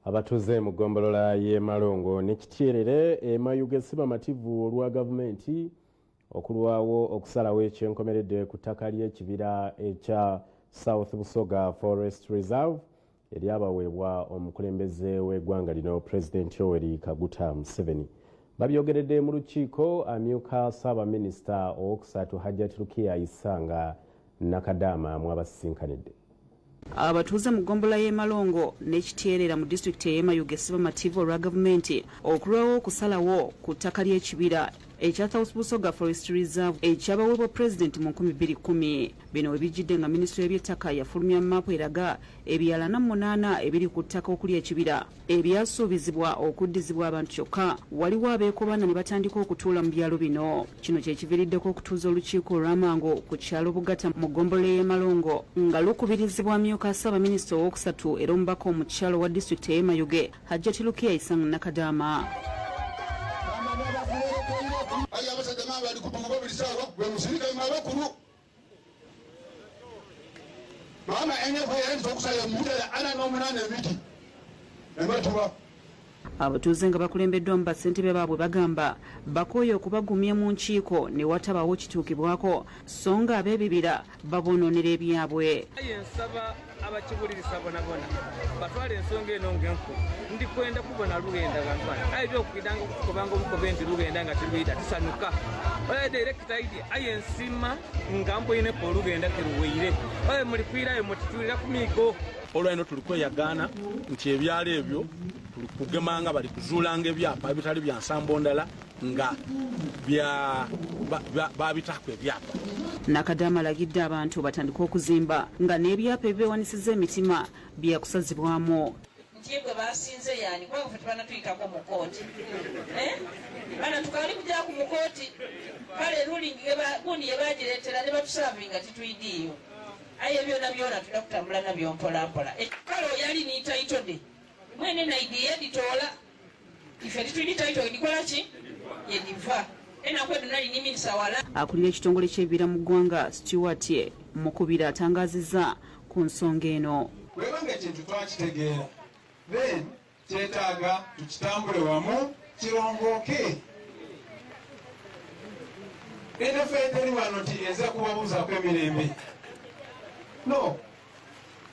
Abatuuze mu ggombolola y'e Malongo n'ekityerere Amyuka Ssaabaminisita olwa gavumenti okulwawo okusalawo ekyenkomeredde ku ttaka ly'e Kibira ekya South Busoga Forest Reserve eryabaweebwa omukulembeze w'eggwanga lino President Yoweri Kaguta Museveni. Babyogeredde mu lukiiko Amyuka Ssaabaminisita owokusatu Hajjati Lukiya Isanga Nakadama mwabasisinkanidde. Abatuuze mu ggombolola y'e Malongo n'ekityerera mu disitulikiti y'e Amyuka Ssaabaminisita olwa gavumenti okulwawo okusalawo ku ttaka ly'e Kibira ekya South Busoga Forest Reserve ekyabaweebwa President mu 2010. Bino we bijjidde nga Minisitule y'eby'ettaka yafulumya maapu eraga ebyala 8 ebiri ku ttaka okuli ekibira ebyasuubizibwa okuddizibwa abantu kyokka. Waliwo abeekobana ne batandika okutuula mu byalo bino. Kino kye kiviiriddeko okutuuza olukiiko olw'amangu ku kyalo Bugata mu ggombolola y'e Malongo nga lukubirizibwa Amyuka Ssaabaminisita owookusatu era omubaka omukyalo wa disitulikiti y'e Mayuge Hajjati Lukiya Isanga Nakadama. Abatuuze nga bakulembeddwa mu bassentebe baabwe bagamba bakooye okubagumya mu nkiiko ne watabawo kituukibwako so nga ab'ebibira babonoonera ebyabwe. Nsaba abakibulirisa bonabona batwala ensonga eno ng'enkulu ndikwenda kubona lugenda bantwana ayita okugidanga okukobanga obukobe nti lugenda nga tilwida tisanuka oye direkita ide aye ensima nga mbwenepo olugenda teruweire oye mulikwirayo mutitulira ku miigo olwalino tuli kweyagaana nti ebyalo ebyo tuli kugemanga bali kuzuulanga ebyapa ebitali bya nsambo ndala nga babitako ebyapa. Nakadama alagidde abantu batandika okuzimba nga n'ebyapa ebibeewanisiza emitima byakusazibwamu. Nti bwe basinze yani kwa kufa tubanatuyitako mu kooti bana tukali kujja ku mukooti kale ruling gundi yebagireetera ne batusavinga tituidiyo aye byona tudakutambula nabyo mpolampola kale yali ni title de mwene na idea editola ife tituidi title edikola ki yediva enakwedu nali ni minisa wala. Akulira ekitongole ky'ebibira mu ggwanga Stewart Mukubira atangazizza ku nsonga eno. Webanga ekintu twakitegeera then kyetaaga tukitambule wamu kirongooke. Enefe teri wano nti eza kubabuuzaako emirembe. No,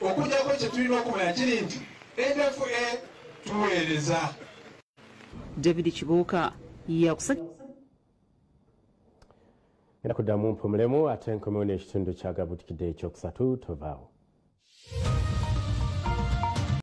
okujjako kye tulina okumanya kiri nti NFA tuweereza. David Kibuuka yakusa era kuddamu mpumulemu ate nkomewo n'ekitundu kya Bukedde ekyokusatu tovaawo.